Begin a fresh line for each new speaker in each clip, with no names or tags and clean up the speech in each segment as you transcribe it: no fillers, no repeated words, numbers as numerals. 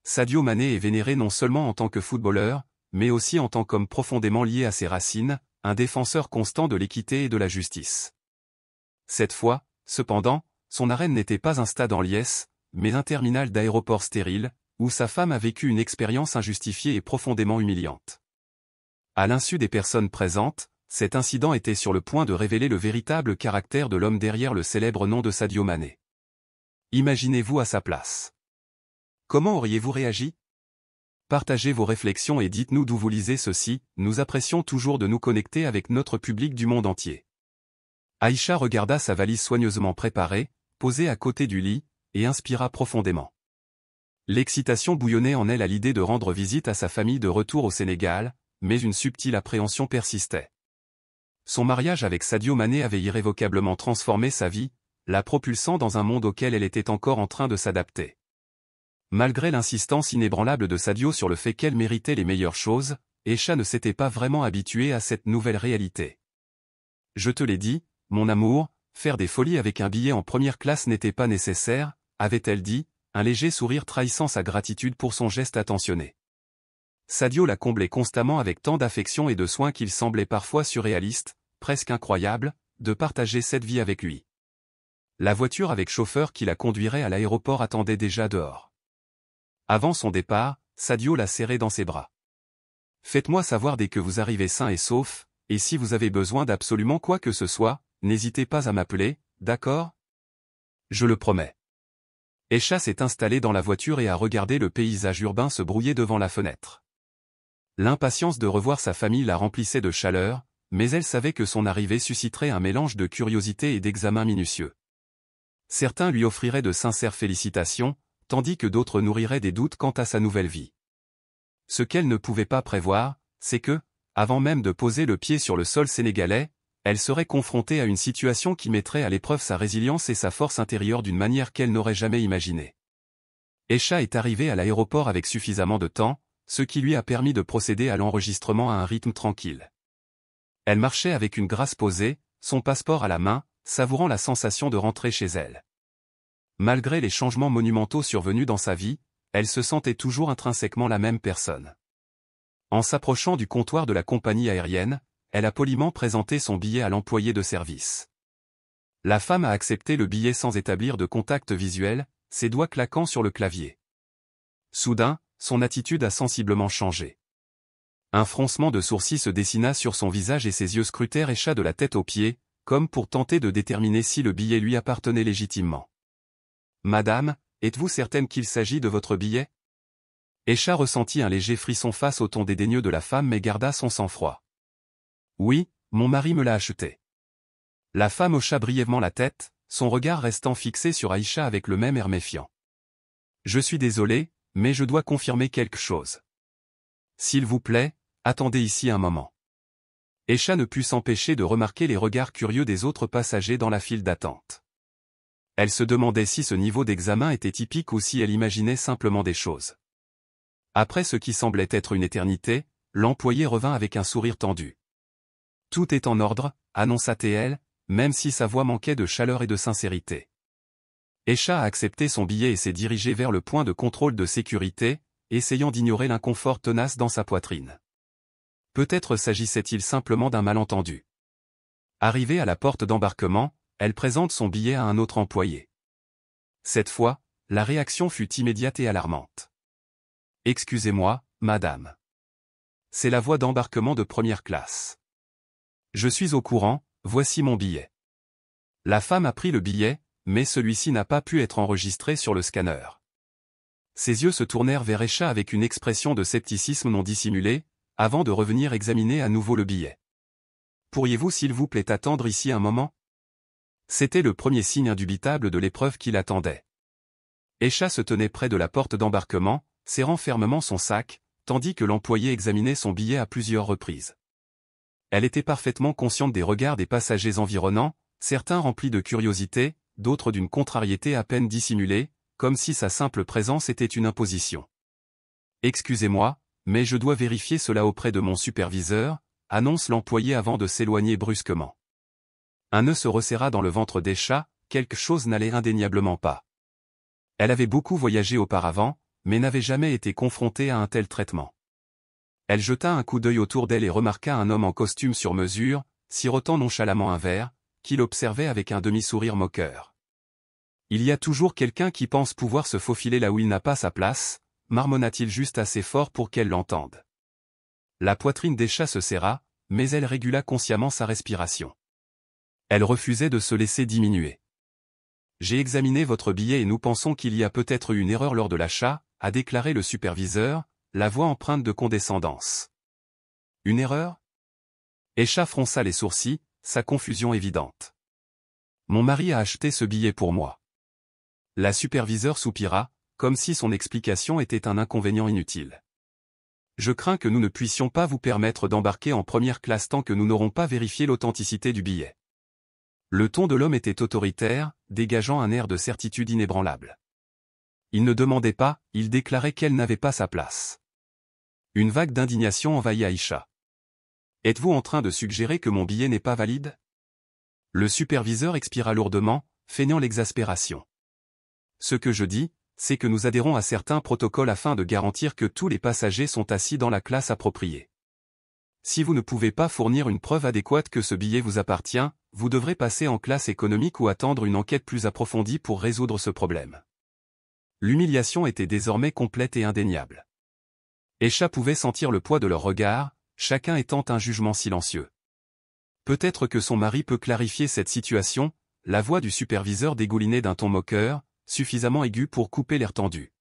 Sadio Mané est vénéré non seulement en tant que footballeur, mais aussi en tant qu'homme profondément lié à ses racines, un défenseur constant de l'équité et de la justice. Cette fois, cependant, son arène n'était pas un stade en liesse, mais un terminal d'aéroport stérile, où sa femme a vécu une expérience injustifiée et profondément humiliante. À l'insu des personnes présentes, cet incident était sur le point de révéler le véritable caractère de l'homme derrière le célèbre nom de Sadio Mané. Imaginez-vous à sa place. Comment auriez-vous réagi? Partagez vos réflexions et dites-nous d'où vous lisez ceci, nous apprécions toujours de nous connecter avec notre public du monde entier. Aïcha regarda sa valise soigneusement préparée, posée à côté du lit, et inspira profondément. L'excitation bouillonnait en elle à l'idée de rendre visite à sa famille de retour au Sénégal, mais une subtile appréhension persistait. Son mariage avec Sadio Mané avait irrévocablement transformé sa vie, la propulsant dans un monde auquel elle était encore en train de s'adapter. Malgré l'insistance inébranlable de Sadio sur le fait qu'elle méritait les meilleures choses, Aïcha ne s'était pas vraiment habituée à cette nouvelle réalité. « Je te l'ai dit, mon amour, faire des folies avec un billet en première classe n'était pas nécessaire, » avait-elle dit, un léger sourire trahissant sa gratitude pour son geste attentionné. Sadio la comblait constamment avec tant d'affection et de soin qu'il semblait parfois surréaliste, presque incroyable, de partager cette vie avec lui. La voiture avec chauffeur qui la conduirait à l'aéroport attendait déjà dehors. Avant son départ, Sadio la serrait dans ses bras. « Faites-moi savoir dès que vous arrivez sain et sauf, et si vous avez besoin d'absolument quoi que ce soit, n'hésitez pas à m'appeler, d'accord ? Je le promets. » Aïcha s'est installée dans la voiture et a regardé le paysage urbain se brouiller devant la fenêtre. L'impatience de revoir sa famille la remplissait de chaleur, mais elle savait que son arrivée susciterait un mélange de curiosité et d'examen minutieux. Certains lui offriraient de sincères félicitations, tandis que d'autres nourriraient des doutes quant à sa nouvelle vie. Ce qu'elle ne pouvait pas prévoir, c'est que, avant même de poser le pied sur le sol sénégalais, elle serait confrontée à une situation qui mettrait à l'épreuve sa résilience et sa force intérieure d'une manière qu'elle n'aurait jamais imaginée. Aïcha est arrivée à l'aéroport avec suffisamment de temps, ce qui lui a permis de procéder à l'enregistrement à un rythme tranquille. Elle marchait avec une grâce posée, son passeport à la main, savourant la sensation de rentrer chez elle. Malgré les changements monumentaux survenus dans sa vie, elle se sentait toujours intrinsèquement la même personne. En s'approchant du comptoir de la compagnie aérienne, elle a poliment présenté son billet à l'employé de service. La femme a accepté le billet sans établir de contact visuel, ses doigts claquant sur le clavier. Soudain, son attitude a sensiblement changé. Un froncement de sourcils se dessina sur son visage et ses yeux scrutèrent Aïcha de la tête aux pieds, comme pour tenter de déterminer si le billet lui appartenait légitimement. « Madame, êtes-vous certaine qu'il s'agit de votre billet ?» Aïcha ressentit un léger frisson face au ton dédaigneux de la femme mais garda son sang-froid. « Oui, mon mari me l'a acheté. » La femme hocha brièvement la tête, son regard restant fixé sur Aïcha avec le même air méfiant. « Je suis désolé, mais je dois confirmer quelque chose. S'il vous plaît, attendez ici un moment. » Aïcha ne put s'empêcher de remarquer les regards curieux des autres passagers dans la file d'attente. Elle se demandait si ce niveau d'examen était typique ou si elle imaginait simplement des choses. Après ce qui semblait être une éternité, l'employé revint avec un sourire tendu. « Tout est en ordre, » annonça-t-elle, même si sa voix manquait de chaleur et de sincérité. Aïcha a accepté son billet et s'est dirigée vers le point de contrôle de sécurité, essayant d'ignorer l'inconfort tenace dans sa poitrine. Peut-être s'agissait-il simplement d'un malentendu. Arrivée à la porte d'embarquement, elle présente son billet à un autre employé. Cette fois, la réaction fut immédiate et alarmante. « Excusez-moi, madame. C'est la voie d'embarquement de première classe. Je suis au courant, voici mon billet. » La femme a pris le billet, mais celui-ci n'a pas pu être enregistré sur le scanner. Ses yeux se tournèrent vers Aïcha avec une expression de scepticisme non dissimulée, avant de revenir examiner à nouveau le billet. « Pourriez-vous s'il vous plaît attendre ici un moment ?» C'était le premier signe indubitable de l'épreuve qui l'attendait. Aïcha se tenait près de la porte d'embarquement, serrant fermement son sac, tandis que l'employé examinait son billet à plusieurs reprises. Elle était parfaitement consciente des regards des passagers environnants, certains remplis de curiosité, d'autres d'une contrariété à peine dissimulée, comme si sa simple présence était une imposition. « Excusez-moi, mais je dois vérifier cela auprès de mon superviseur, » annonce l'employé avant de s'éloigner brusquement. Un nœud se resserra dans le ventre d'Aïcha, quelque chose n'allait indéniablement pas. Elle avait beaucoup voyagé auparavant, mais n'avait jamais été confrontée à un tel traitement. Elle jeta un coup d'œil autour d'elle et remarqua un homme en costume sur mesure, sirotant nonchalamment un verre, qui l'observait avec un demi-sourire moqueur. Il y a toujours quelqu'un qui pense pouvoir se faufiler là où il n'a pas sa place, marmonna-t-il juste assez fort pour qu'elle l'entende. La poitrine d'Esha se serra, mais elle régula consciemment sa respiration. Elle refusait de se laisser diminuer. J'ai examiné votre billet et nous pensons qu'il y a peut-être eu une erreur lors de l'achat, a déclaré le superviseur, la voix empreinte de condescendance. Une erreur? Esha fronça les sourcils, sa confusion évidente. Mon mari a acheté ce billet pour moi. La superviseure soupira, comme si son explication était un inconvénient inutile. Je crains que nous ne puissions pas vous permettre d'embarquer en première classe tant que nous n'aurons pas vérifié l'authenticité du billet. Le ton de l'homme était autoritaire, dégageant un air de certitude inébranlable. Il ne demandait pas, il déclarait qu'elle n'avait pas sa place. Une vague d'indignation envahit Aïcha. Êtes-vous en train de suggérer que mon billet n'est pas valide? Le superviseur expira lourdement, feignant l'exaspération. Ce que je dis, c'est que nous adhérons à certains protocoles afin de garantir que tous les passagers sont assis dans la classe appropriée. Si vous ne pouvez pas fournir une preuve adéquate que ce billet vous appartient, vous devrez passer en classe économique ou attendre une enquête plus approfondie pour résoudre ce problème. L'humiliation était désormais complète et indéniable. Esha pouvait sentir le poids de leurs regards, chacun étant un jugement silencieux. Peut-être que son mari peut clarifier cette situation, la voix du superviseur dégoulinait d'un ton moqueur, suffisamment aigu pour couper l'air tendu.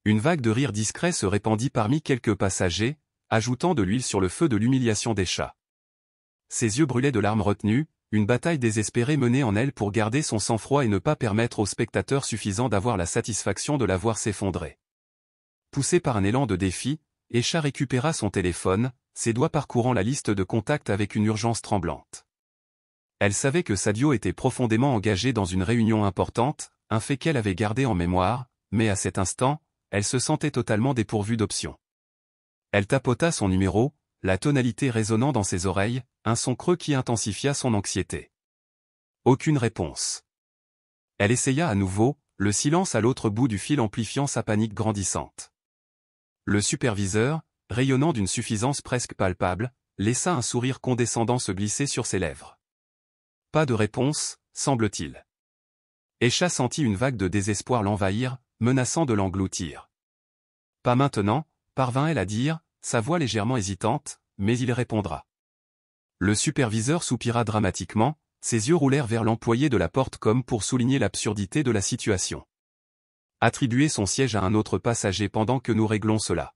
Une vague de rire discret se répandit parmi quelques passagers, ajoutant de l'huile sur le feu de l'humiliation d'Esha. Ses yeux brûlaient de larmes retenues, une bataille désespérée menée en elle pour garder son sang-froid et ne pas permettre aux spectateurs suffisant d'avoir la satisfaction de la voir s'effondrer. Poussé par un élan de défi, Esha récupéra son téléphone, ses doigts parcourant la liste de contacts avec une urgence tremblante. Elle savait que Sadio était profondément engagé dans une réunion importante, un fait qu'elle avait gardé en mémoire, mais à cet instant, elle se sentait totalement dépourvue d'options. Elle tapota son numéro, la tonalité résonnant dans ses oreilles, un son creux qui intensifia son anxiété. Aucune réponse. Elle essaya à nouveau, le silence à l'autre bout du fil amplifiant sa panique grandissante. Le superviseur, rayonnant d'une suffisance presque palpable, laissa un sourire condescendant se glisser sur ses lèvres. Pas de réponse, semble-t-il. Esha sentit une vague de désespoir l'envahir, menaçant de l'engloutir. Pas maintenant, parvint-elle à dire, sa voix légèrement hésitante, mais il répondra. Le superviseur soupira dramatiquement, ses yeux roulèrent vers l'employé de la porte comme pour souligner l'absurdité de la situation. Attribuer son siège à un autre passager pendant que nous réglons cela.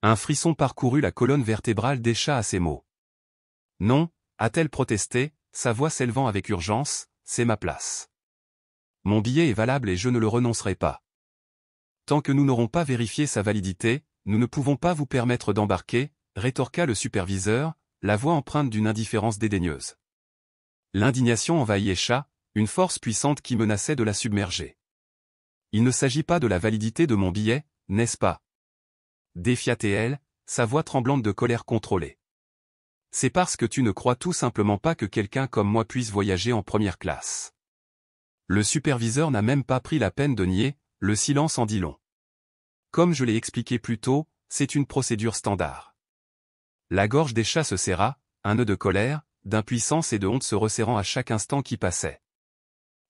Un frisson parcourut la colonne vertébrale d'Esha à ces mots. Non, a-t-elle protesté, sa voix s'élevant avec urgence, c'est ma place. Mon billet est valable et je ne le renoncerai pas. Tant que nous n'aurons pas vérifié sa validité, nous ne pouvons pas vous permettre d'embarquer, rétorqua le superviseur, la voix empreinte d'une indifférence dédaigneuse. L'indignation envahit Esha, une force puissante qui menaçait de la submerger. Il ne s'agit pas de la validité de mon billet, n'est-ce pas? Défia-t-elle, sa voix tremblante de colère contrôlée. C'est parce que tu ne crois tout simplement pas que quelqu'un comme moi puisse voyager en première classe. Le superviseur n'a même pas pris la peine de nier, le silence en dit long. Comme je l'ai expliqué plus tôt, c'est une procédure standard. La gorge d'Esha se serra, un nœud de colère, d'impuissance et de honte se resserrant à chaque instant qui passait.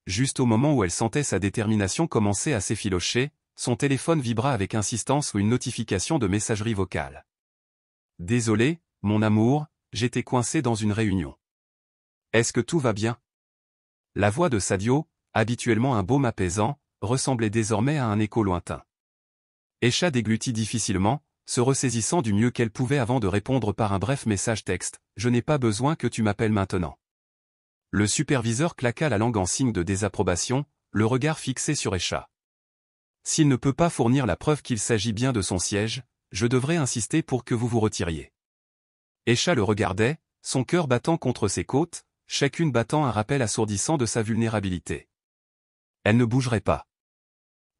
Juste au moment où elle sentait sa détermination commencer à s'effilocher, son téléphone vibra avec insistance ou une notification de messagerie vocale. « Désolé, mon amour, j'étais coincé dans une réunion. Est-ce que tout va bien ?» La voix de Sadio, habituellement un baume apaisant, ressemblait désormais à un écho lointain. Esha déglutit difficilement, se ressaisissant du mieux qu'elle pouvait avant de répondre par un bref message texte, « Je n'ai pas besoin que tu m'appelles maintenant. » Le superviseur claqua la langue en signe de désapprobation, le regard fixé sur Esha. S'il ne peut pas fournir la preuve qu'il s'agit bien de son siège, je devrais insister pour que vous vous retiriez. Esha le regardait, son cœur battant contre ses côtes, chacune battant un rappel assourdissant de sa vulnérabilité. Elle ne bougerait pas.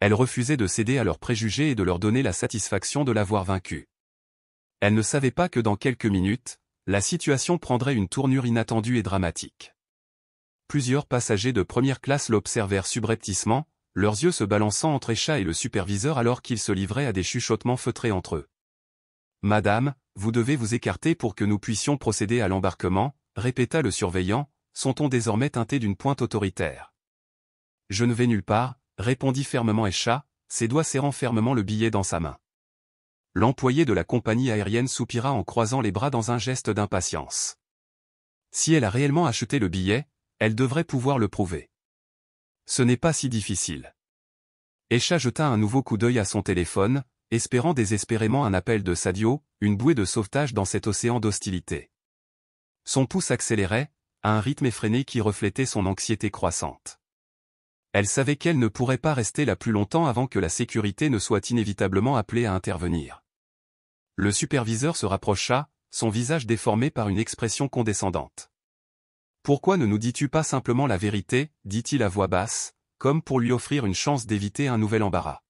Elle refusait de céder à leurs préjugés et de leur donner la satisfaction de l'avoir vaincue. Elle ne savait pas que dans quelques minutes, la situation prendrait une tournure inattendue et dramatique. Plusieurs passagers de première classe l'observèrent subrepticement, leurs yeux se balançant entre Aisha et le superviseur alors qu'ils se livraient à des chuchotements feutrés entre eux. « Madame, vous devez vous écarter pour que nous puissions procéder à l'embarquement, » répéta le surveillant, son ton désormais teinté d'une pointe autoritaire. « Je ne vais nulle part, » répondit fermement Aisha, ses doigts serrant fermement le billet dans sa main. L'employé de la compagnie aérienne soupira en croisant les bras dans un geste d'impatience. Si elle a réellement acheté le billet, elle devrait pouvoir le prouver. Ce n'est pas si difficile. Aisha jeta un nouveau coup d'œil à son téléphone, espérant désespérément un appel de Sadio, une bouée de sauvetage dans cet océan d'hostilité. Son pouce accélérait, à un rythme effréné qui reflétait son anxiété croissante. Elle savait qu'elle ne pourrait pas rester là plus longtemps avant que la sécurité ne soit inévitablement appelée à intervenir. Le superviseur se rapprocha, son visage déformé par une expression condescendante. « Pourquoi ne nous dis-tu pas simplement la vérité » dit-il à voix basse, comme pour lui offrir une chance d'éviter un nouvel embarras.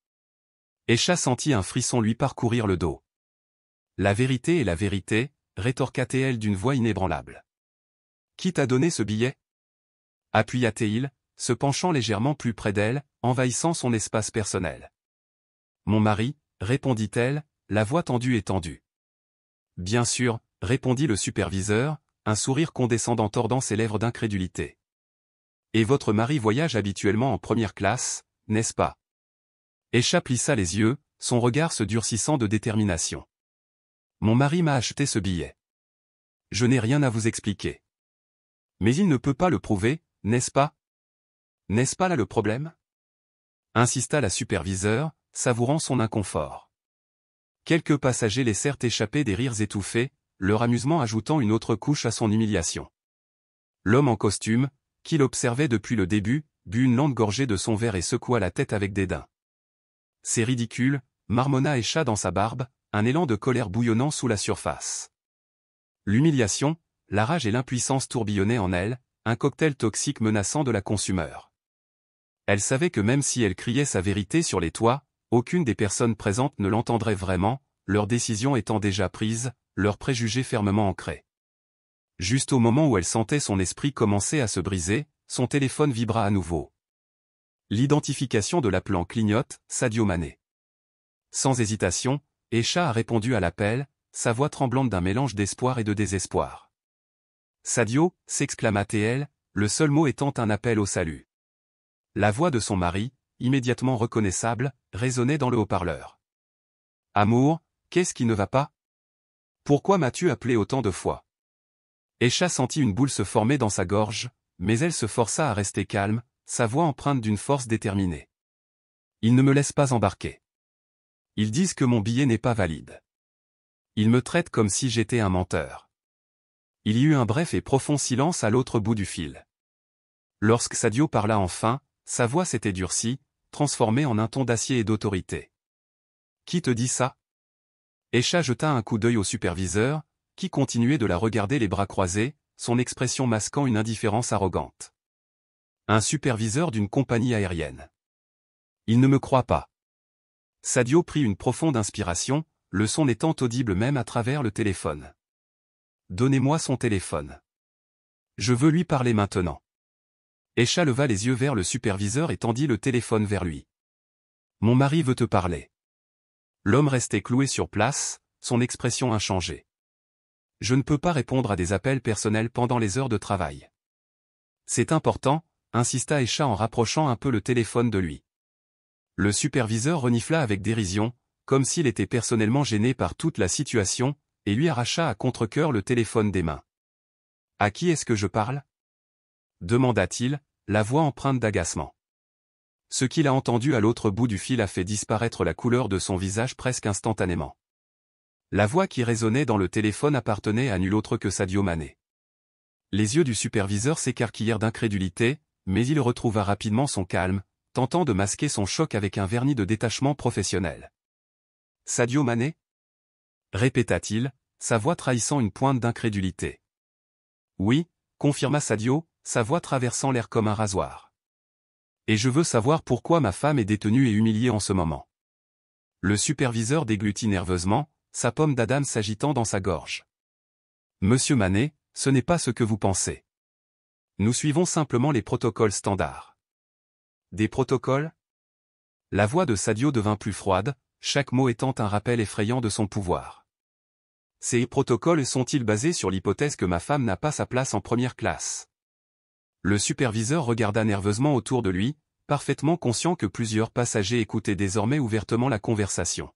Aisha sentit un frisson lui parcourir le dos. « La vérité est la vérité » rétorqua-t-elle d'une voix inébranlable. « Qui t'a donné ce billet » appuya-t-il, se penchant légèrement plus près d'elle, envahissant son espace personnel. « Mon mari » répondit-elle, la voix tendue et tendue. « Bien sûr » répondit le superviseur, un sourire condescendant tordant ses lèvres d'incrédulité. « Et votre mari voyage habituellement en première classe, n'est-ce pas » Aisha plissa les yeux, son regard se durcissant de détermination. « Mon mari m'a acheté ce billet. Je n'ai rien à vous expliquer. Mais il ne peut pas le prouver, n'est-ce pas ? N'est-ce pas là le problème ?» insista la superviseure, savourant son inconfort. Quelques passagers laissèrent échapper des rires étouffés, leur amusement ajoutant une autre couche à son humiliation. L'homme en costume, qui l'observait depuis le début, but une lente gorgée de son verre et secoua la tête avec dédain. « C'est ridicule » marmonna Aisha dans sa barbe, un élan de colère bouillonnant sous la surface. L'humiliation, la rage et l'impuissance tourbillonnaient en elle, un cocktail toxique menaçant de la consumeur. Elle savait que même si elle criait sa vérité sur les toits, aucune des personnes présentes ne l'entendrait vraiment, leur décision étant déjà prise, leurs préjugés fermement ancrés. Juste au moment où elle sentait son esprit commencer à se briser, son téléphone vibra à nouveau. L'identification de l'appelant clignote, Sadio Mané. Sans hésitation, Aisha a répondu à l'appel, sa voix tremblante d'un mélange d'espoir et de désespoir. « Sadio » s'exclama-t-elle, le seul mot étant un appel au salut. La voix de son mari, immédiatement reconnaissable, résonnait dans le haut-parleur. « Amour, qu'est-ce qui ne va pas ? Pourquoi m'as-tu appelé autant de fois ?» Aisha sentit une boule se former dans sa gorge, mais elle se força à rester calme, sa voix empreinte d'une force déterminée. « Ils ne me laissent pas embarquer. Ils disent que mon billet n'est pas valide. Ils me traitent comme si j'étais un menteur. » Il y eut un bref et profond silence à l'autre bout du fil. Lorsque Sadio parla enfin, sa voix s'était durcie, transformée en un ton d'acier et d'autorité. « Qui te dit ça ?» Aisha jeta un coup d'œil au superviseur, qui continuait de la regarder les bras croisés, son expression masquant une indifférence arrogante. Un superviseur d'une compagnie aérienne. Il ne me croit pas. Sadio prit une profonde inspiration, le son n'étant audible même à travers le téléphone. Donnez-moi son téléphone. Je veux lui parler maintenant. Aisha leva les yeux vers le superviseur et tendit le téléphone vers lui. Mon mari veut te parler. L'homme restait cloué sur place, son expression inchangée. Je ne peux pas répondre à des appels personnels pendant les heures de travail. C'est important, insista Aisha en rapprochant un peu le téléphone de lui. Le superviseur renifla avec dérision, comme s'il était personnellement gêné par toute la situation, et lui arracha à contre-cœur le téléphone des mains. « À qui est-ce que je parle ?» demanda-t-il, la voix empreinte d'agacement. Ce qu'il a entendu à l'autre bout du fil a fait disparaître la couleur de son visage presque instantanément. La voix qui résonnait dans le téléphone appartenait à nul autre que Sadio Mané. Les yeux du superviseur s'écarquillèrent d'incrédulité, mais il retrouva rapidement son calme, tentant de masquer son choc avec un vernis de détachement professionnel. « Sadio Mané ?» répéta-t-il, sa voix trahissant une pointe d'incrédulité. « Oui » confirma Sadio, sa voix traversant l'air comme un rasoir. « Et je veux savoir pourquoi ma femme est détenue et humiliée en ce moment. » Le superviseur déglutit nerveusement, sa pomme d'Adam s'agitant dans sa gorge. « Monsieur Mané, ce n'est pas ce que vous pensez. Nous suivons simplement les protocoles standards. » Des protocoles ? La voix de Sadio devint plus froide, chaque mot étant un rappel effrayant de son pouvoir. Ces protocoles sont-ils basés sur l'hypothèse que ma femme n'a pas sa place en première classe? Le superviseur regarda nerveusement autour de lui, parfaitement conscient que plusieurs passagers écoutaient désormais ouvertement la conversation.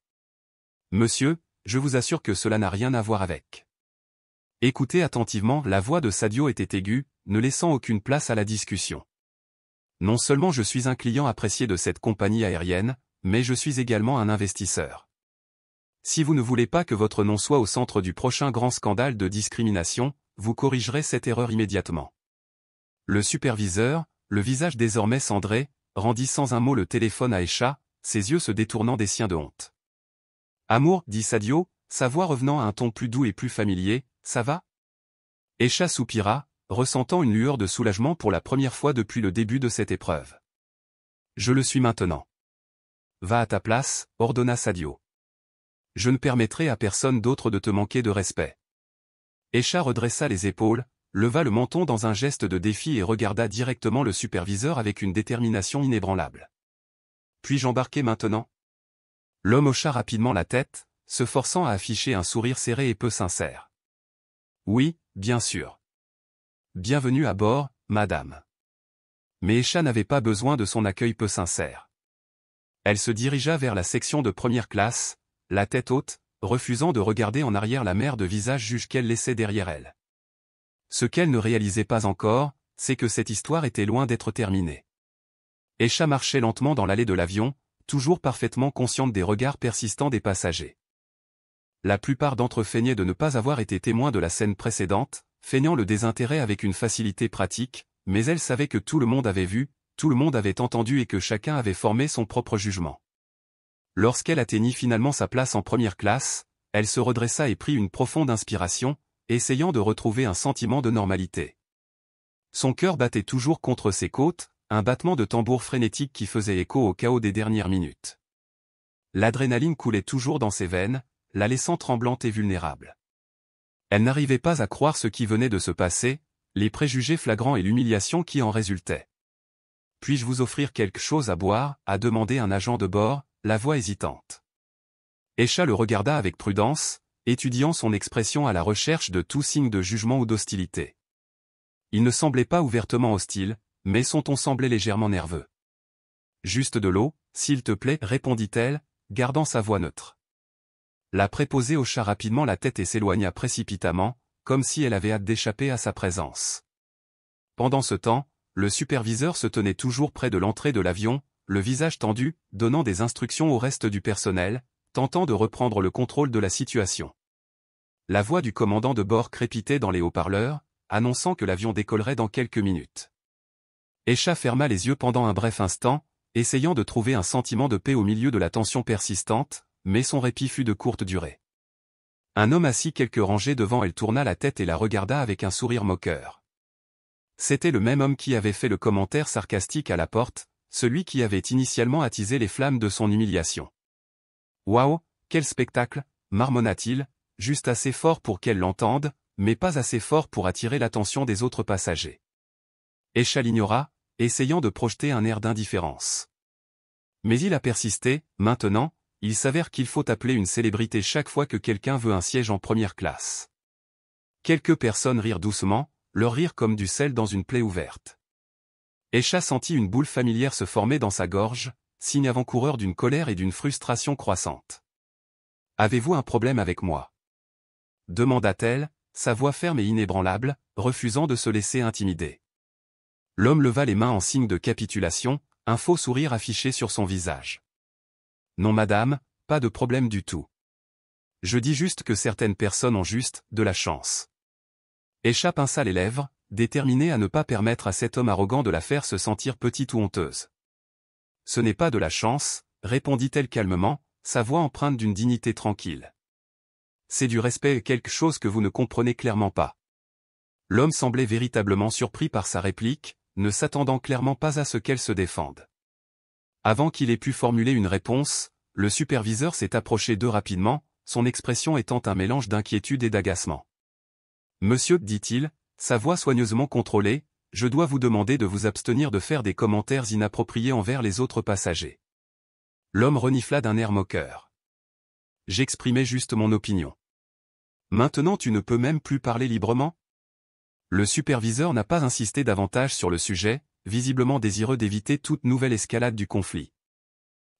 Monsieur, je vous assure que cela n'a rien à voir avec. Écoutez attentivement, la voix de Sadio était aiguë, ne laissant aucune place à la discussion. Non seulement je suis un client apprécié de cette compagnie aérienne, mais je suis également un investisseur. Si vous ne voulez pas que votre nom soit au centre du prochain grand scandale de discrimination, vous corrigerez cette erreur immédiatement. Le superviseur, le visage désormais cendré, rendit sans un mot le téléphone à Aisha, ses yeux se détournant des siens de honte. Amour, dit Sadio, sa voix revenant à un ton plus doux et plus familier, ça va? Aisha soupira, ressentant une lueur de soulagement pour la première fois depuis le début de cette épreuve. Je le suis maintenant. Va à ta place, ordonna Sadio. Je ne permettrai à personne d'autre de te manquer de respect. Aisha redressa les épaules, leva le menton dans un geste de défi et regarda directement le superviseur avec une détermination inébranlable. Puis-je embarquer maintenant? L'homme hocha rapidement la tête, se forçant à afficher un sourire serré et peu sincère. Oui, bien sûr. Bienvenue à bord, madame. Mais Aisha n'avait pas besoin de son accueil peu sincère. Elle se dirigea vers la section de première classe, la tête haute, refusant de regarder en arrière la mer de visages juges qu'elle laissait derrière elle. Ce qu'elle ne réalisait pas encore, c'est que cette histoire était loin d'être terminée. Aisha marchait lentement dans l'allée de l'avion, toujours parfaitement consciente des regards persistants des passagers. La plupart d'entre eux feignaient de ne pas avoir été témoins de la scène précédente, feignant le désintérêt avec une facilité pratique, mais elle savait que tout le monde avait vu, tout le monde avait entendu et que chacun avait formé son propre jugement. Lorsqu'elle atteignit finalement sa place en première classe, elle se redressa et prit une profonde inspiration, essayant de retrouver un sentiment de normalité. Son cœur battait toujours contre ses côtes, un battement de tambour frénétique qui faisait écho au chaos des dernières minutes. L'adrénaline coulait toujours dans ses veines, la laissant tremblante et vulnérable. Elle n'arrivait pas à croire ce qui venait de se passer, les préjugés flagrants et l'humiliation qui en résultaient. « Puis-je vous offrir quelque chose à boire » a demandé un agent de bord, la voix hésitante. Aisha le regarda avec prudence, étudiant son expression à la recherche de tout signe de jugement ou d'hostilité. Il ne semblait pas ouvertement hostile, mais son ton semblait légèrement nerveux. « Juste de l'eau, s'il te plaît, répondit-elle, gardant sa voix neutre. La préposée hocha rapidement la tête et s'éloigna précipitamment, comme si elle avait hâte d'échapper à sa présence. Pendant ce temps, le superviseur se tenait toujours près de l'entrée de l'avion, le visage tendu, donnant des instructions au reste du personnel, tentant de reprendre le contrôle de la situation. La voix du commandant de bord crépitait dans les haut-parleurs, annonçant que l'avion décollerait dans quelques minutes. Aisha ferma les yeux pendant un bref instant, essayant de trouver un sentiment de paix au milieu de la tension persistante, mais son répit fut de courte durée. Un homme assis quelques rangées devant elle tourna la tête et la regarda avec un sourire moqueur. C'était le même homme qui avait fait le commentaire sarcastique à la porte, celui qui avait initialement attisé les flammes de son humiliation. « Waouh, quel spectacle !» marmonna-t-il, juste assez fort pour qu'elle l'entende, mais pas assez fort pour attirer l'attention des autres passagers. Aisha l'ignora, essayant de projeter un air d'indifférence. Mais il a persisté, maintenant, il s'avère qu'il faut appeler une célébrité chaque fois que quelqu'un veut un siège en première classe. Quelques personnes rirent doucement, leur rire comme du sel dans une plaie ouverte. Aisha sentit une boule familière se former dans sa gorge, signe avant-coureur d'une colère et d'une frustration croissante. « Avez-vous un problème avec moi » demanda-t-elle, sa voix ferme et inébranlable, refusant de se laisser intimider. L'homme leva les mains en signe de capitulation, un faux sourire affiché sur son visage. « Non madame, pas de problème du tout. Je dis juste que certaines personnes ont juste de la chance. » Aisha pinça les lèvres, déterminée à ne pas permettre à cet homme arrogant de la faire se sentir petite ou honteuse. « Ce n'est pas de la chance, » répondit-elle calmement, sa voix empreinte d'une dignité tranquille. « C'est du respect, quelque chose que vous ne comprenez clairement pas. » L'homme semblait véritablement surpris par sa réplique, ne s'attendant clairement pas à ce qu'elle se défende. Avant qu'il ait pu formuler une réponse, le superviseur s'est approché d'eux rapidement, son expression étant un mélange d'inquiétude et d'agacement. « Monsieur, dit-il, sa voix soigneusement contrôlée, je dois vous demander de vous abstenir de faire des commentaires inappropriés envers les autres passagers. L'homme renifla d'un air moqueur. J'exprimais juste mon opinion. Maintenant tu ne peux même plus parler librement? Le superviseur n'a pas insisté davantage sur le sujet, visiblement désireux d'éviter toute nouvelle escalade du conflit.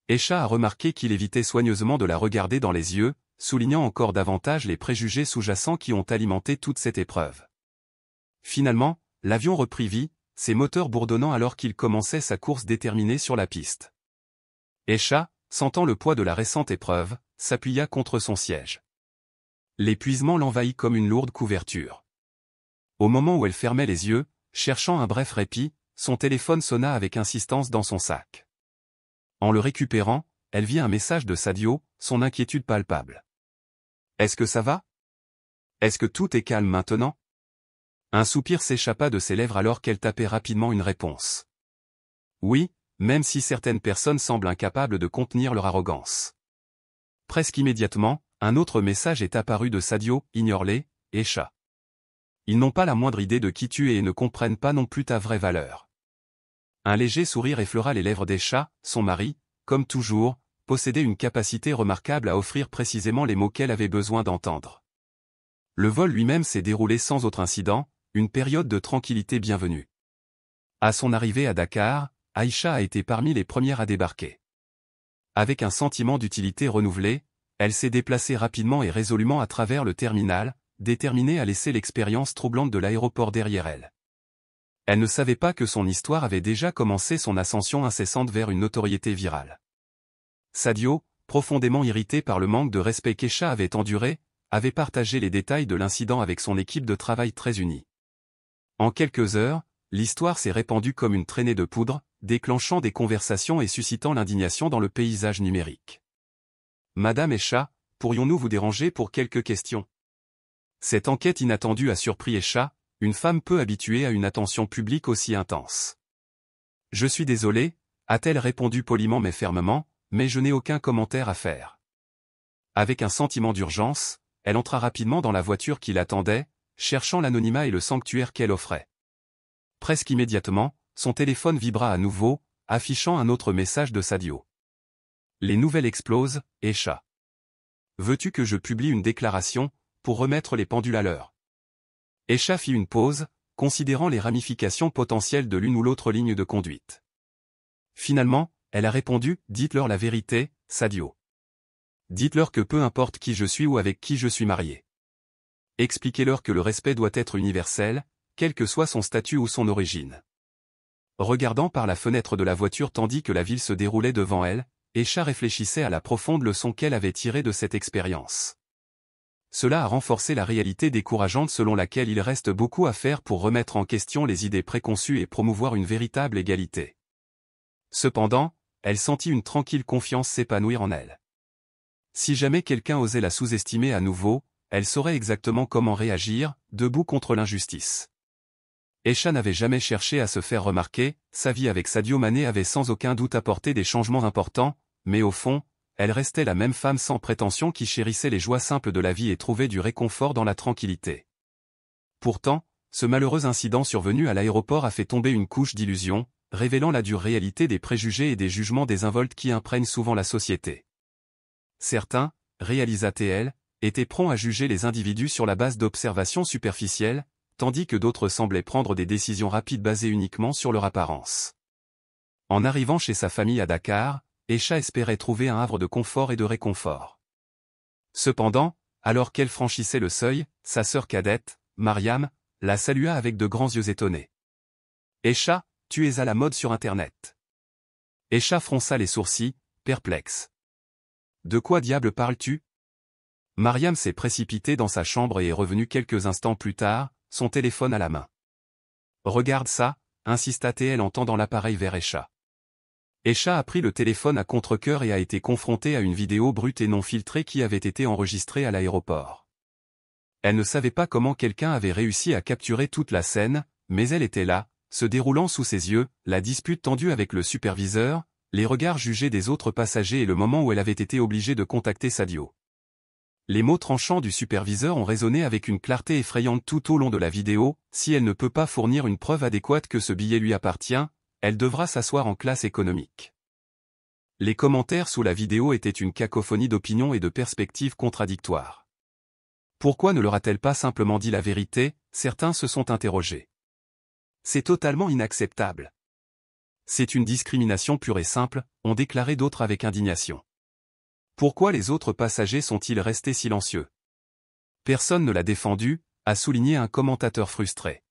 Esha a remarqué qu'il évitait soigneusement de la regarder dans les yeux, soulignant encore davantage les préjugés sous-jacents qui ont alimenté toute cette épreuve. Finalement, l'avion reprit vie, ses moteurs bourdonnant alors qu'il commençait sa course déterminée sur la piste. Esha, sentant le poids de la récente épreuve, s'appuya contre son siège. L'épuisement l'envahit comme une lourde couverture. Au moment où elle fermait les yeux, cherchant un bref répit, son téléphone sonna avec insistance dans son sac. En le récupérant, elle vit un message de Sadio, son inquiétude palpable. « Est-ce que ça va? Est-ce que tout est calme maintenant ?» Un soupir s'échappa de ses lèvres alors qu'elle tapait rapidement une réponse. Oui, même si certaines personnes semblent incapables de contenir leur arrogance. Presque immédiatement, un autre message est apparu de Sadio, ignore-les, Esha. Ils n'ont pas la moindre idée de qui tu es et ne comprennent pas non plus ta vraie valeur. Un léger sourire effleura les lèvres d'Esha, son mari, comme toujours, possédait une capacité remarquable à offrir précisément les mots qu'elle avait besoin d'entendre. Le vol lui-même s'est déroulé sans autre incident, une période de tranquillité bienvenue. À son arrivée à Dakar, Aïcha a été parmi les premières à débarquer. Avec un sentiment d'utilité renouvelé, elle s'est déplacée rapidement et résolument à travers le terminal, déterminée à laisser l'expérience troublante de l'aéroport derrière elle. Elle ne savait pas que son histoire avait déjà commencé son ascension incessante vers une notoriété virale. Sadio, profondément irrité par le manque de respect qu'Esha avait enduré, avait partagé les détails de l'incident avec son équipe de travail très unie. En quelques heures, l'histoire s'est répandue comme une traînée de poudre, déclenchant des conversations et suscitant l'indignation dans le paysage numérique. « Madame Esha, pourrions-nous vous déranger pour quelques questions ?» Cette enquête inattendue a surpris Esha, une femme peu habituée à une attention publique aussi intense. « Je suis désolée, a-t-elle répondu poliment mais fermement, mais je n'ai aucun commentaire à faire. » Avec un sentiment d'urgence, elle entra rapidement dans la voiture qui l'attendait, cherchant l'anonymat et le sanctuaire qu'elle offrait. Presque immédiatement, son téléphone vibra à nouveau, affichant un autre message de Sadio. « Les nouvelles explosent, Esha. Veux-tu que je publie une déclaration, pour remettre les pendules à l'heure ?» Esha fit une pause, considérant les ramifications potentielles de l'une ou l'autre ligne de conduite. Finalement, elle a répondu « Dites-leur la vérité, Sadio. Dites-leur que peu importe qui je suis ou avec qui je suis marié. Expliquez-leur que le respect doit être universel, quel que soit son statut ou son origine. » Regardant par la fenêtre de la voiture tandis que la ville se déroulait devant elle, Esha réfléchissait à la profonde leçon qu'elle avait tirée de cette expérience. Cela a renforcé la réalité décourageante selon laquelle il reste beaucoup à faire pour remettre en question les idées préconçues et promouvoir une véritable égalité. Cependant, elle sentit une tranquille confiance s'épanouir en elle. Si jamais quelqu'un osait la sous-estimer à nouveau, elle saurait exactement comment réagir, debout contre l'injustice. Esha n'avait jamais cherché à se faire remarquer, sa vie avec Sadio Mané avait sans aucun doute apporté des changements importants, mais au fond, elle restait la même femme sans prétention qui chérissait les joies simples de la vie et trouvait du réconfort dans la tranquillité. Pourtant, ce malheureux incident survenu à l'aéroport a fait tomber une couche d'illusion, révélant la dure réalité des préjugés et des jugements désinvoltes qui imprègnent souvent la société. Certains, réalisa-t-elle, étaient prompts à juger les individus sur la base d'observations superficielles, tandis que d'autres semblaient prendre des décisions rapides basées uniquement sur leur apparence. En arrivant chez sa famille à Dakar, Esha espérait trouver un havre de confort et de réconfort. Cependant, alors qu'elle franchissait le seuil, sa sœur cadette, Mariam, la salua avec de grands yeux étonnés. « Esha, tu es à la mode sur Internet. » Esha fronça les sourcils, perplexe. « De quoi diable parles-tu » Mariam s'est précipitée dans sa chambre et est revenue quelques instants plus tard, son téléphone à la main. « Regarde ça » insista-t-elle en tendant l'appareil vers Esha. Esha a pris le téléphone à contre-cœur et a été confrontée à une vidéo brute et non filtrée qui avait été enregistrée à l'aéroport. Elle ne savait pas comment quelqu'un avait réussi à capturer toute la scène, mais elle était là, se déroulant sous ses yeux, la dispute tendue avec le superviseur, les regards jugés des autres passagers et le moment où elle avait été obligée de contacter Sadio. Les mots tranchants du superviseur ont résonné avec une clarté effrayante tout au long de la vidéo. Si elle ne peut pas fournir une preuve adéquate que ce billet lui appartient, elle devra s'asseoir en classe économique. Les commentaires sous la vidéo étaient une cacophonie d'opinions et de perspectives contradictoires. Pourquoi ne leur a-t-elle pas simplement dit la vérité? Certains se sont interrogés. C'est totalement inacceptable. C'est une discrimination pure et simple, ont déclaré d'autres avec indignation. Pourquoi les autres passagers sont-ils restés silencieux? Personne ne l'a défendu, a souligné un commentateur frustré.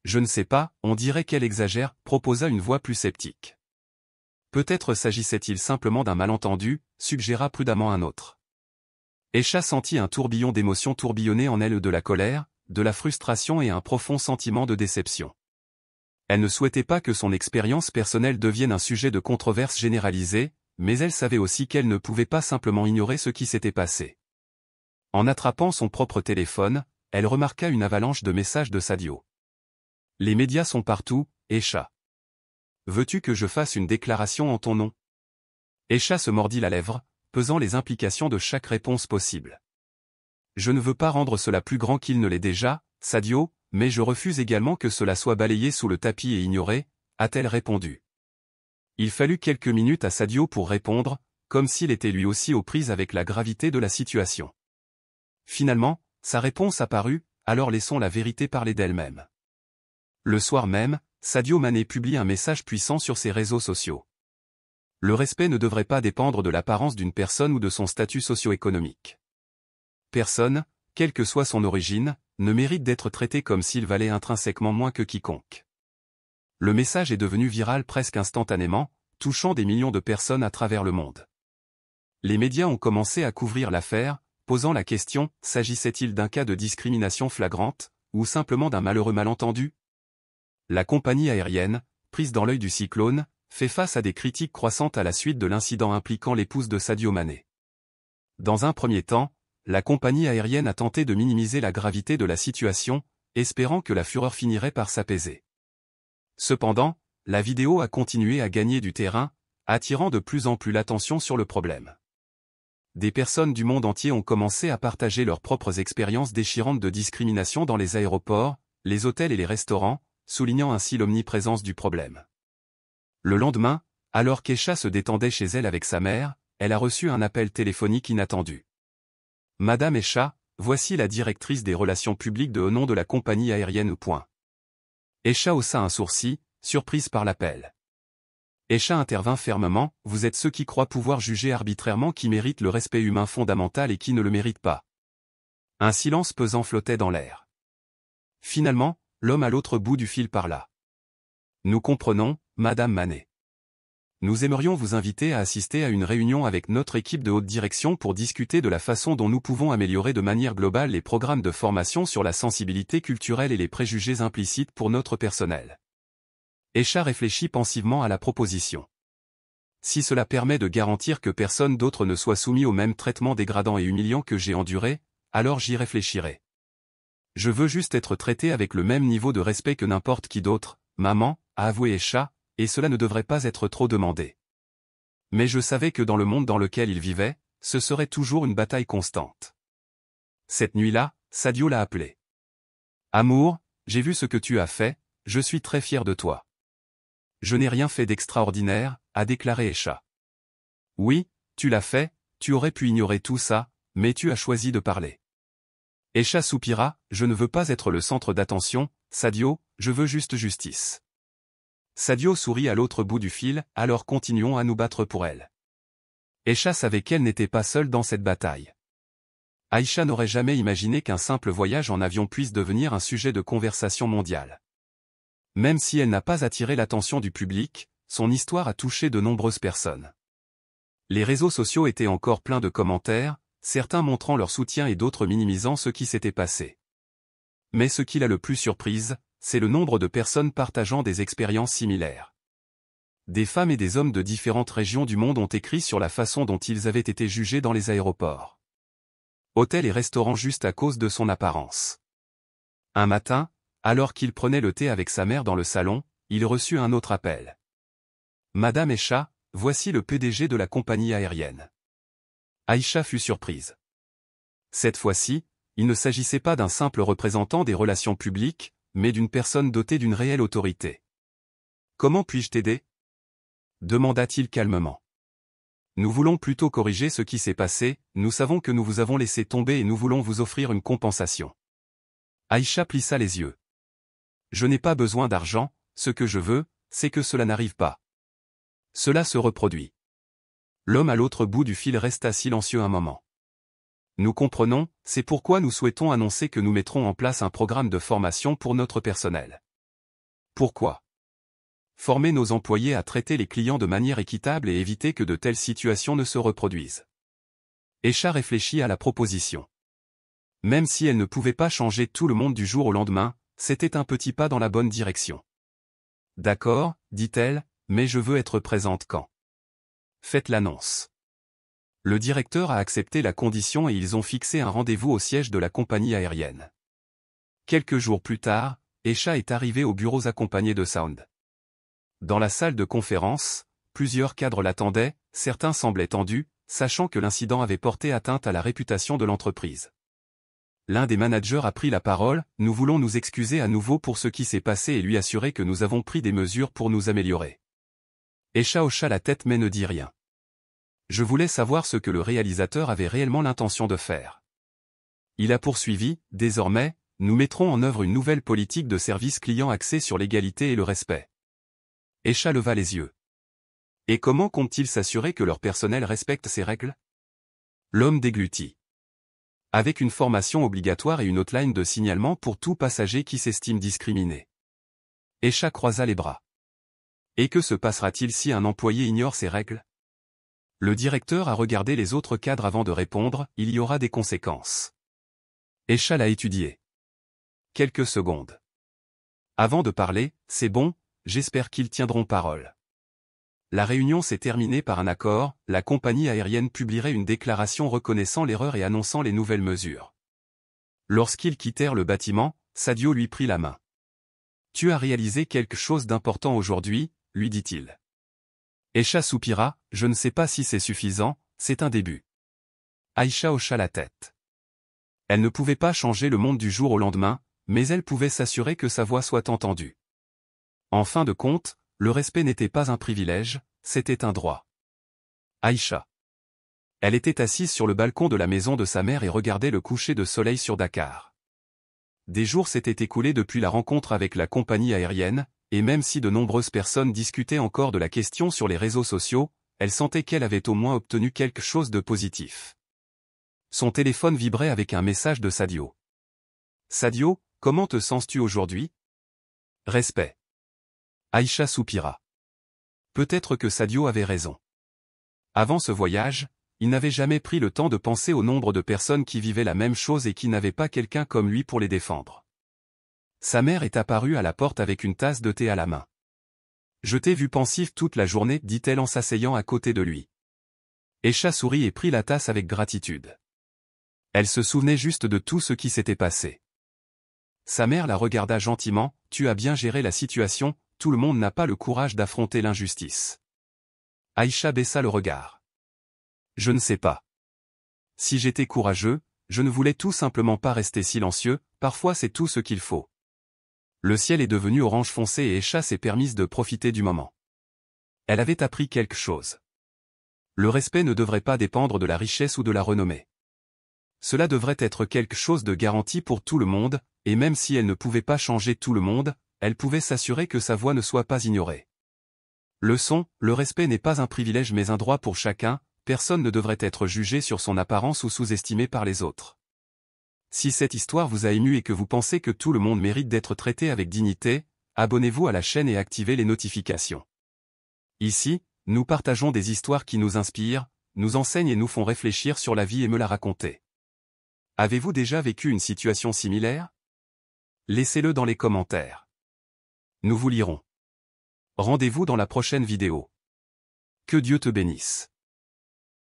Je ne sais pas, on dirait qu'elle exagère, proposa une voix plus sceptique. Peut-être s'agissait-il simplement d'un malentendu, suggéra prudemment un autre. Aisha sentit un tourbillon d'émotions tourbillonner en elle, de la colère, de la frustration et un profond sentiment de déception. Elle ne souhaitait pas que son expérience personnelle devienne un sujet de controverse généralisée, mais elle savait aussi qu'elle ne pouvait pas simplement ignorer ce qui s'était passé. En attrapant son propre téléphone, elle remarqua une avalanche de messages de Sadio. Les médias sont partout, Aisha. Veux-tu que je fasse une déclaration en ton nom? Aisha se mordit la lèvre, pesant les implications de chaque réponse possible. Je ne veux pas rendre cela plus grand qu'il ne l'est déjà, Sadio, mais je refuse également que cela soit balayé sous le tapis et ignoré, a-t-elle répondu. Il fallut quelques minutes à Sadio pour répondre, comme s'il était lui aussi aux prises avec la gravité de la situation. Finalement, sa réponse apparut, alors laissons la vérité parler d'elle-même. Le soir même, Sadio Mané publie un message puissant sur ses réseaux sociaux. Le respect ne devrait pas dépendre de l'apparence d'une personne ou de son statut socio-économique. Personne, quelle que soit son origine, ne mérite d'être traité comme s'il valait intrinsèquement moins que quiconque. Le message est devenu viral presque instantanément, touchant des millions de personnes à travers le monde. Les médias ont commencé à couvrir l'affaire, posant la question, s'agissait-il d'un cas de discrimination flagrante, ou simplement d'un malheureux malentendu? La compagnie aérienne, prise dans l'œil du cyclone, fait face à des critiques croissantes à la suite de l'incident impliquant l'épouse de Sadio Mané. Dans un premier temps, la compagnie aérienne a tenté de minimiser la gravité de la situation, espérant que la fureur finirait par s'apaiser. Cependant, la vidéo a continué à gagner du terrain, attirant de plus en plus l'attention sur le problème. Des personnes du monde entier ont commencé à partager leurs propres expériences déchirantes de discrimination dans les aéroports, les hôtels et les restaurants, soulignant ainsi l'omniprésence du problème. Le lendemain, alors qu'Aisha se détendait chez elle avec sa mère, elle a reçu un appel téléphonique inattendu. Madame Aisha, voici la directrice des relations publiques au nom de la compagnie aérienne. Aisha haussa un sourcil, surprise par l'appel. Aisha intervint fermement, vous êtes ceux qui croient pouvoir juger arbitrairement qui mérite le respect humain fondamental et qui ne le mérite pas. Un silence pesant flottait dans l'air. Finalement, l'homme à l'autre bout du fil parla. Nous comprenons, Madame Mané. Nous aimerions vous inviter à assister à une réunion avec notre équipe de haute direction pour discuter de la façon dont nous pouvons améliorer de manière globale les programmes de formation sur la sensibilité culturelle et les préjugés implicites pour notre personnel. Aisha réfléchit pensivement à la proposition. Si cela permet de garantir que personne d'autre ne soit soumis au même traitement dégradant et humiliant que j'ai enduré, alors j'y réfléchirai. Je veux juste être traité avec le même niveau de respect que n'importe qui d'autre, maman, a avoué Aisha, et cela ne devrait pas être trop demandé. Mais je savais que dans le monde dans lequel il vivait, ce serait toujours une bataille constante. Cette nuit-là, Sadio l'a appelé. Amour, j'ai vu ce que tu as fait, je suis très fier de toi. Je n'ai rien fait d'extraordinaire, a déclaré Aisha. Oui, tu l'as fait, tu aurais pu ignorer tout ça, mais tu as choisi de parler. Aisha soupira, je ne veux pas être le centre d'attention, Sadio, je veux juste justice. Sadio sourit à l'autre bout du fil, alors continuons à nous battre pour elle. Aisha savait qu'elle n'était pas seule dans cette bataille. Aïcha n'aurait jamais imaginé qu'un simple voyage en avion puisse devenir un sujet de conversation mondiale. Même si elle n'a pas attiré l'attention du public, son histoire a touché de nombreuses personnes. Les réseaux sociaux étaient encore pleins de commentaires, certains montrant leur soutien et d'autres minimisant ce qui s'était passé. Mais ce qui l'a le plus surprise, c'est le nombre de personnes partageant des expériences similaires. Des femmes et des hommes de différentes régions du monde ont écrit sur la façon dont ils avaient été jugés dans les aéroports. Hôtels et restaurants juste à cause de son apparence. Un matin, alors qu'il prenait le thé avec sa mère dans le salon, il reçut un autre appel. Madame Aisha, voici le PDG de la compagnie aérienne. Aïcha fut surprise. Cette fois-ci, il ne s'agissait pas d'un simple représentant des relations publiques, mais d'une personne dotée d'une réelle autorité. Comment puis-je t'aider? Demanda-t-il calmement. Nous voulons plutôt corriger ce qui s'est passé, nous savons que nous vous avons laissé tomber et nous voulons vous offrir une compensation. Aïcha plissa les yeux. Je n'ai pas besoin d'argent, ce que je veux, c'est que cela n'arrive pas. Cela se reproduit. L'homme à l'autre bout du fil resta silencieux un moment. Nous comprenons, c'est pourquoi nous souhaitons annoncer que nous mettrons en place un programme de formation pour notre personnel. Pourquoi ? Former nos employés à traiter les clients de manière équitable et éviter que de telles situations ne se reproduisent. Aïcha réfléchit à la proposition. Même si elle ne pouvait pas changer tout le monde du jour au lendemain, c'était un petit pas dans la bonne direction. D'accord, dit-elle, mais je veux être présente quand. Faites l'annonce. Le directeur a accepté la condition et ils ont fixé un rendez-vous au siège de la compagnie aérienne. Quelques jours plus tard, Aïcha est arrivée aux bureaux accompagnée de Sound. Dans la salle de conférence, plusieurs cadres l'attendaient, certains semblaient tendus, sachant que l'incident avait porté atteinte à la réputation de l'entreprise. L'un des managers a pris la parole, « Nous voulons nous excuser à nouveau pour ce qui s'est passé et lui assurer que nous avons pris des mesures pour nous améliorer. » Aïcha hocha la tête mais ne dit rien. Je voulais savoir ce que le réalisateur avait réellement l'intention de faire. Il a poursuivi, « Désormais, nous mettrons en œuvre une nouvelle politique de service client axée sur l'égalité et le respect. » Aïcha leva les yeux. Et comment comptent-ils s'assurer que leur personnel respecte ces règles? L'homme déglutit. Avec une formation obligatoire et une hotline de signalement pour tout passager qui s'estime discriminé. Aïcha croisa les bras. Et que se passera-t-il si un employé ignore ces règles? Le directeur a regardé les autres cadres avant de répondre, il y aura des conséquences. Aïcha l'a étudié. Quelques secondes. Avant de parler, c'est bon, j'espère qu'ils tiendront parole. La réunion s'est terminée par un accord, la compagnie aérienne publierait une déclaration reconnaissant l'erreur et annonçant les nouvelles mesures. Lorsqu'ils quittèrent le bâtiment, Sadio lui prit la main. « Tu as réalisé quelque chose d'important aujourd'hui » lui dit-il. Aïcha soupira, « Je ne sais pas si c'est suffisant, c'est un début. » Aïcha hocha la tête. Elle ne pouvait pas changer le monde du jour au lendemain, mais elle pouvait s'assurer que sa voix soit entendue. En fin de compte, le respect n'était pas un privilège, c'était un droit. Aïcha. Elle était assise sur le balcon de la maison de sa mère et regardait le coucher de soleil sur Dakar. Des jours s'étaient écoulés depuis la rencontre avec la compagnie aérienne, et même si de nombreuses personnes discutaient encore de la question sur les réseaux sociaux, elle sentait qu'elle avait au moins obtenu quelque chose de positif. Son téléphone vibrait avec un message de Sadio. « Sadio, comment te sens-tu aujourd'hui ? Respect. » Aïcha soupira. Peut-être que Sadio avait raison. Avant ce voyage, il n'avait jamais pris le temps de penser au nombre de personnes qui vivaient la même chose et qui n'avaient pas quelqu'un comme lui pour les défendre. Sa mère est apparue à la porte avec une tasse de thé à la main. « Je t'ai vu pensif toute la journée, dit-elle en s'asseyant à côté de lui. Aïcha sourit et prit la tasse avec gratitude. Elle se souvenait juste de tout ce qui s'était passé. Sa mère la regarda gentiment, « Tu as bien géré la situation, tout le monde n'a pas le courage d'affronter l'injustice. » Aïcha baissa le regard. « Je ne sais pas. Si j'étais courageux, je ne voulais tout simplement pas rester silencieux, parfois c'est tout ce qu'il faut. » Le ciel est devenu orange foncé et Aïcha s'est permise de profiter du moment. Elle avait appris quelque chose. Le respect ne devrait pas dépendre de la richesse ou de la renommée. Cela devrait être quelque chose de garanti pour tout le monde, et même si elle ne pouvait pas changer tout le monde, elle pouvait s'assurer que sa voix ne soit pas ignorée. Leçon, le respect n'est pas un privilège mais un droit pour chacun, personne ne devrait être jugé sur son apparence ou sous-estimé par les autres. Si cette histoire vous a ému et que vous pensez que tout le monde mérite d'être traité avec dignité, abonnez-vous à la chaîne et activez les notifications. Ici, nous partageons des histoires qui nous inspirent, nous enseignent et nous font réfléchir sur la vie et me la raconter. Avez-vous déjà vécu une situation similaire? Laissez-le dans les commentaires. Nous vous lirons. Rendez-vous dans la prochaine vidéo. Que Dieu te bénisse.